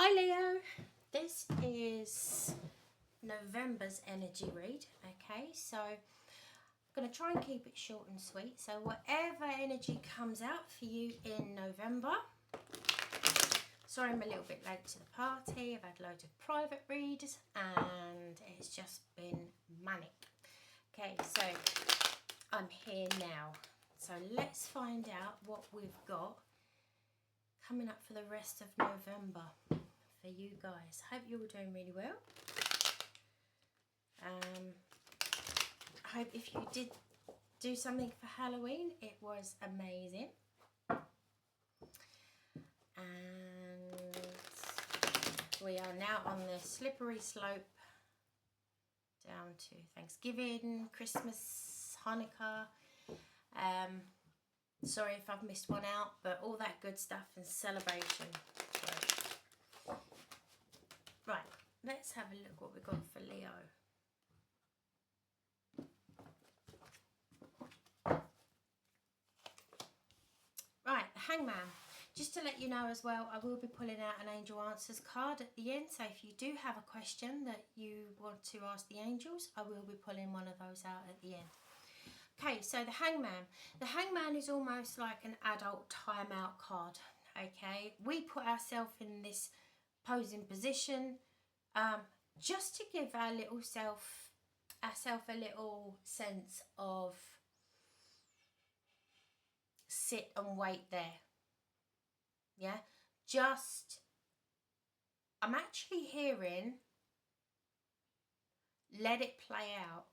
Hi Leo, this is November's energy read, okay, so I'm going to try and keep it short and sweet, so whatever energy comes out for you in November. Sorry I'm a little bit late to the party, I've had loads of private reads and it's just been manic. Okay, so I'm here now, so let's find out what we've got coming up for the rest of November for you guys. Hope you're all doing really well. I hope if you did do something for Halloween, it was amazing. And we are now on the slippery slope down to Thanksgiving, Christmas, Hanukkah. Sorry if I've missed one out, but all that good stuff and celebration. So, right, let's have a look what we've got for Leo. Right, the Hangman. Just to let you know as well, I will be pulling out an Angel Answers card at the end. So if you do have a question that you want to ask the angels, I will be pulling one of those out at the end. Okay, so the Hangman. The Hangman is almost like an adult timeout card, okay? We put ourselves in this posing position just to give our little self, a little sense of sit and wait there. Yeah, just, I'm actually hearing let it play out.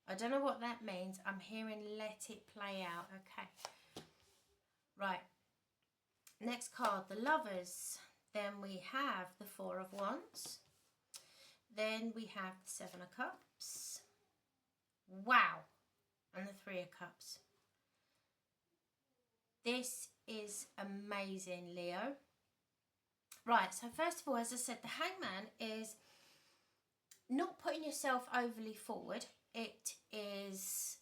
I don't know what that means. I'm hearing let it play out. Okay. Right. Next card, the Lovers. Then we have the Four of Wands. Then we have the Seven of Cups. Wow. And the Three of Cups. This is amazing, Leo. Right. So first of all, as I said, the Hangman is not putting yourself overly forward. It is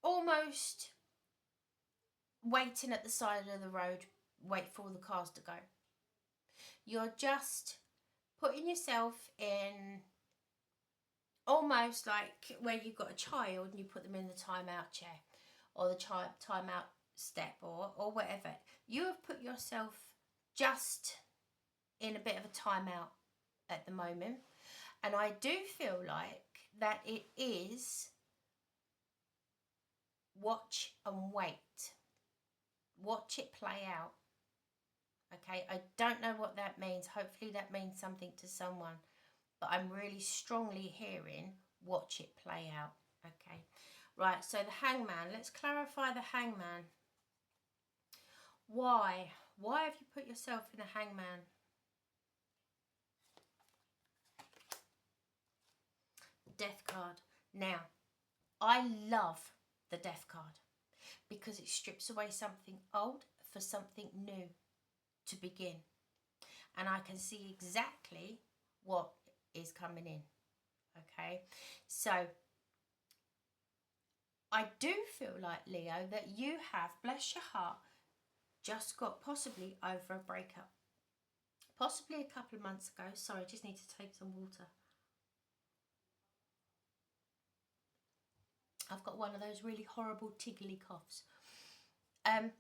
almost waiting at the side of the road, wait for all the cars to go. You're just putting yourself in almost like where you've got a child and you put them in the timeout chair or the timeout step or whatever. You have put yourself just in a bit of a timeout at the moment. And I do feel like that it is watch and wait. Watch it play out. Okay, I don't know what that means. Hopefully that means something to someone. But I'm really strongly hearing watch it play out. Okay, right, so the Hangman. Let's clarify the Hangman. Why? Why have you put yourself in the Hangman? Death card. Now, I love the Death card because it strips away something old for something new to begin. And I can see exactly what is coming in. Okay, so I do feel like, Leo, that you have, bless your heart, just got possibly over a breakup. Possibly a couple of months ago. Sorry, I just need to take some water. I've got one of those really horrible tiggly coughs. And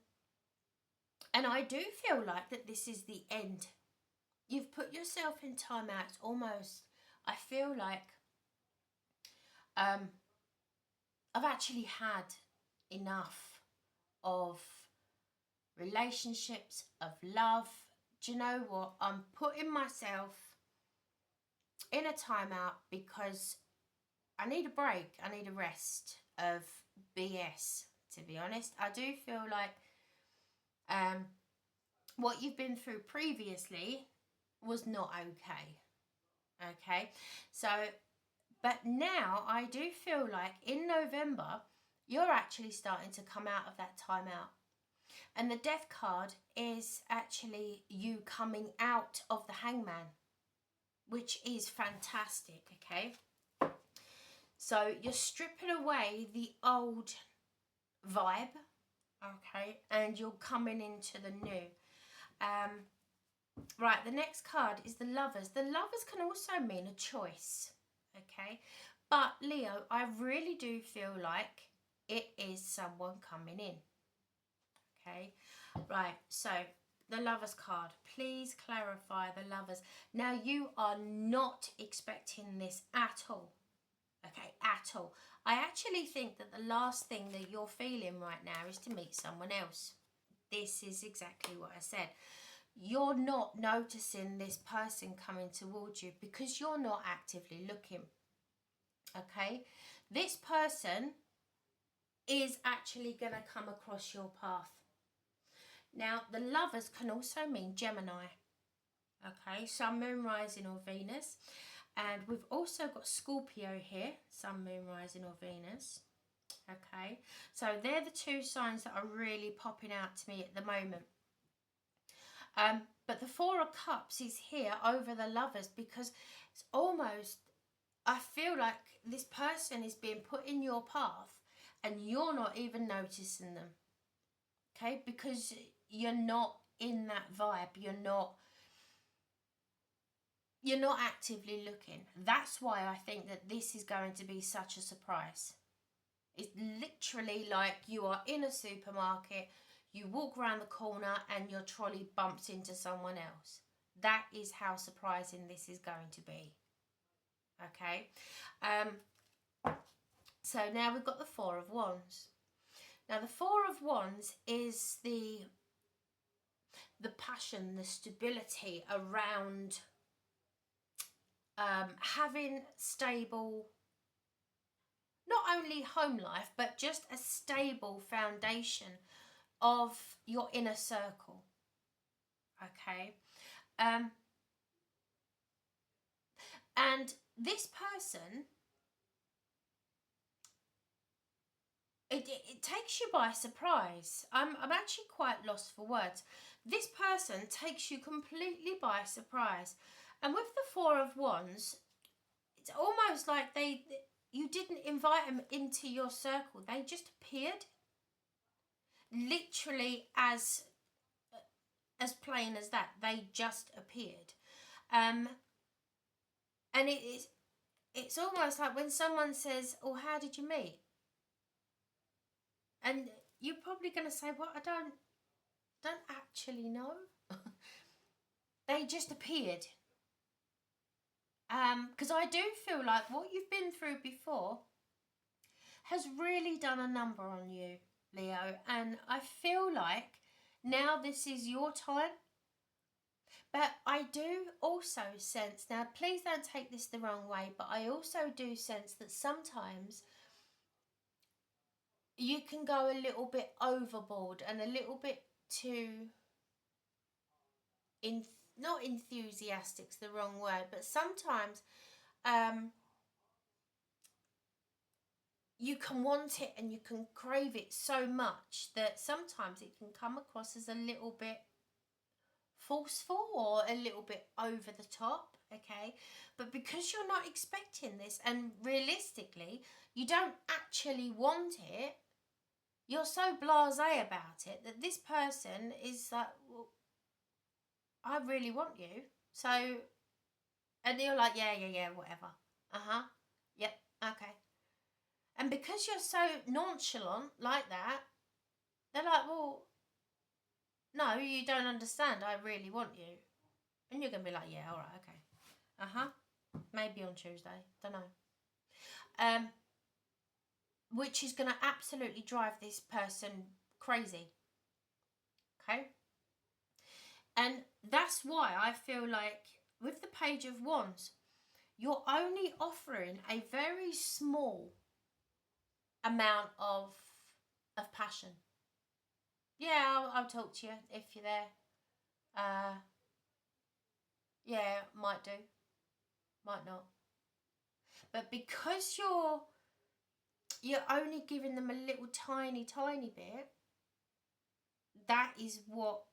I do feel like that this is the end. You've put yourself in timeout almost. I feel like I've actually had enough of relationships, of love. Do you know what? I'm putting myself in a timeout because I need a break. I need a rest of BS, to be honest. I do feel like what you've been through previously was not okay. Okay, so, but now I do feel like in November, you're actually starting to come out of that timeout. And the Death card is actually you coming out of the Hangman, which is fantastic, okay? So you're stripping away the old vibe, okay? And you're coming into the new. Right, the next card is the Lovers. The Lovers can also mean a choice, okay? But Leo, I really do feel like it is someone coming in, okay? Right, so the Lovers card. Please clarify the Lovers. Now, you are not expecting this at all, okay? At all. I actually think that the last thing that you're feeling right now is to meet someone else. This is exactly what I said. You're not noticing this person coming towards you because you're not actively looking, okay? This person is actually going to come across your path. Now, the Lovers can also mean Gemini, okay? Sun, Moon, Rising or Venus. And we've also got Scorpio here, Sun, Moon, Rising or Venus, okay? So they're the two signs that are really popping out to me at the moment. But the Four of Cups is here over the Lovers because it's almost, I feel like this person is being put in your path and you're not even noticing them, okay? Because you're not in that vibe. You're not actively looking. That's why I think that this is going to be such a surprise. It's literally like you are in a supermarket, you walk around the corner and your trolley bumps into someone else. That is how surprising this is going to be. Okay. So now we've got the Four of Wands. Now the Four of Wands is the passion, the stability around having stable, not only home life, but just a stable foundation of your inner circle, okay? And this person, it takes you by surprise. I'm actually quite lost for words. This person takes you completely by surprise. And with the Four of Wands, it's almost like you didn't invite them into your circle. They just appeared. Literally as plain as that. They just appeared. And it's almost like when someone says, "Oh, how did you meet?" And you're probably going to say, "Well, I don't actually know." They just appeared. Because I do feel like what you've been through before has really done a number on you, Leo. And I feel like now this is your time. But I do also sense, now please don't take this the wrong way, but I also do sense that sometimes you can go a little bit overboard and a little bit too, not enthusiastic's the wrong word, but sometimes you can want it and you can crave it so much that sometimes it can come across as a little bit forceful or a little bit over the top, okay? But because you're not expecting this and realistically you don't actually want it, you're so blasé about it that this person is like, "Well, I really want you." So, and you're like, yeah, whatever. Yep, okay. And because you're so nonchalant like that, they're like, "Well, no, you don't understand. I really want you." And you're going to be like, "Yeah, all right, okay. Maybe on Tuesday. Don't know." Which is going to absolutely drive this person crazy. Okay? And that's why I feel like with the Page of Wands, you're only offering a very small amount of passion. Yeah, I'll talk to you if you're there. Yeah, might do, might not. But because you're only giving them a little tiny bit, that is what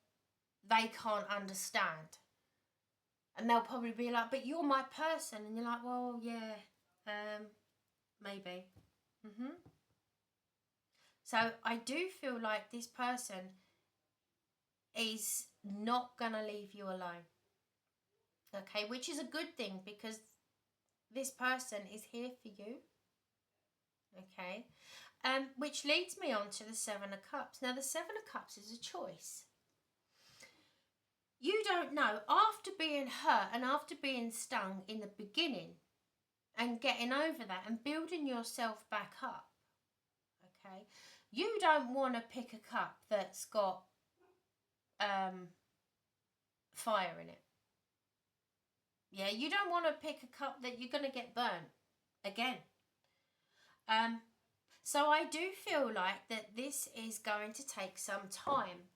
they can't understand. And they'll probably be like, "But you're my person." And you're like, "Well, yeah, maybe." So I do feel like this person is not going to leave you alone. Okay, which is a good thing because this person is here for you. Okay, which leads me on to the Seven of Cups. Now, the Seven of Cups is a choice. You don't know, after being hurt and after being stung in the beginning and getting over that and building yourself back up, okay, you don't want to pick a cup that's got fire in it. Yeah, you don't want to pick a cup that you're going to get burnt again. So I do feel like that this is going to take some time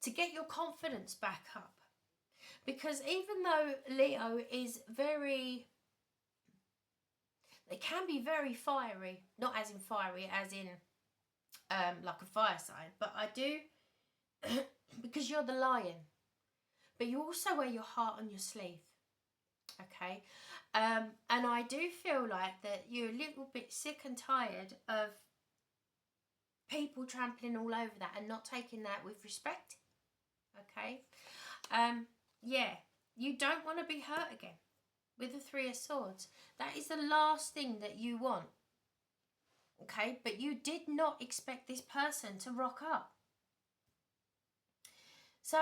to get your confidence back up. Because even though Leo is they can be very fiery, not as in fiery, as in like a fire sign, but I do, because you're the lion, but you also wear your heart on your sleeve, okay? And I do feel like that you're a little bit sick and tired of people trampling all over that and not taking that with respect, okay? Yeah, you don't want to be hurt again with the Three of Swords. That is the last thing that you want, okay? But you did not expect this person to rock up. So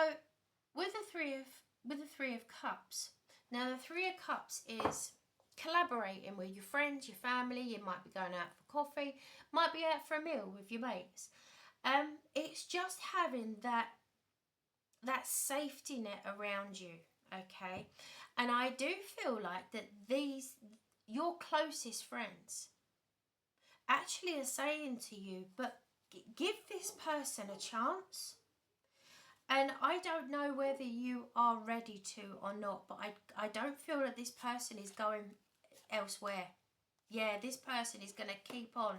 with the Three of Cups, now the Three of Cups is collaborating with your friends, your family. You might be going out for coffee, might be out for a meal with your mates. It's just having that safety net around you, okay? And I do feel like that your closest friends actually are saying to you, but give this person a chance. And I don't know whether you are ready to or not, but I don't feel that this person is going elsewhere. Yeah, this person is going to keep on,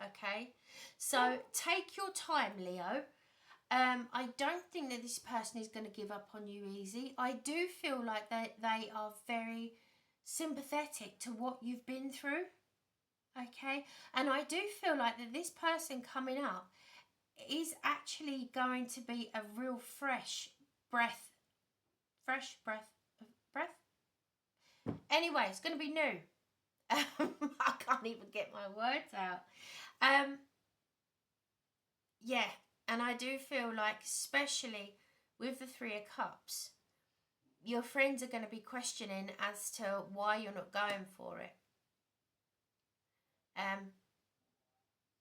okay? So take your time, Leo. I don't think that this person is going to give up on you easy. I do feel like they are very sympathetic to what you've been through, okay? And I do feel like that this person coming up is actually going to be a real fresh breath. Anyway, it's going to be new. I can't even get my words out. Yeah, and I do feel like, especially with the Three of Cups, your friends are going to be questioning as to why you're not going for it.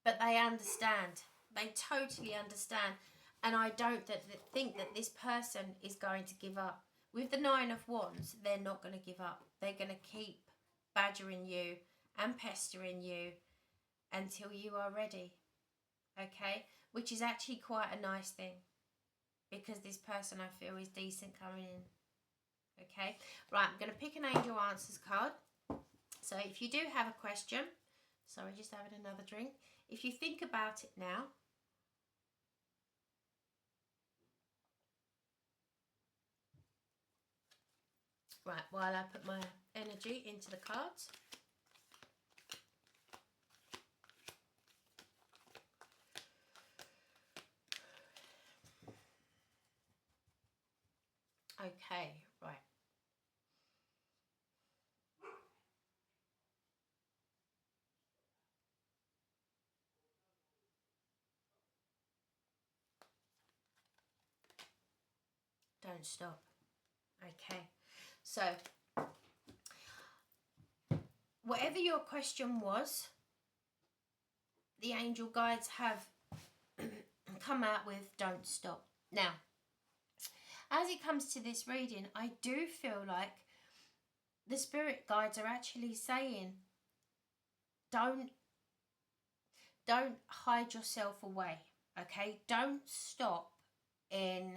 But they understand. They totally understand. And I don't think that this person is going to give up. With the Nine of Wands, they're not going to give up. They're going to keep badgering you and pestering you until you are ready. Okay? Which is actually quite a nice thing. Because this person, I feel, is decent coming in. Okay? Right, I'm going to pick an Angel Answers card. So if you do have a question, sorry, just having another drink. If you think about it now, right, while I put my energy into the cards. Okay, right. Don't stop. Okay, so whatever your question was, the angel guides have come out with don't stop. Now, as it comes to this reading, I do feel like the spirit guides are actually saying don't hide yourself away, okay? Don't stop in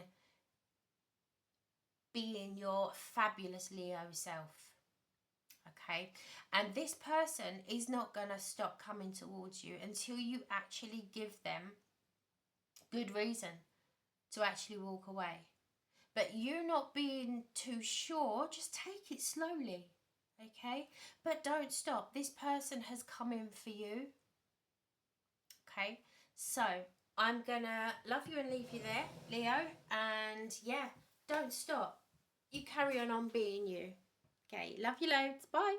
being your fabulous Leo self, okay? And this person is not going to stop coming towards you until you actually give them good reason to actually walk away. But you not being too sure, just take it slowly, okay? But don't stop. This person has come in for you, okay? So I'm gonna love you and leave you there, Leo, and yeah, don't stop. you carry on being you. Okay, love you loads. Bye.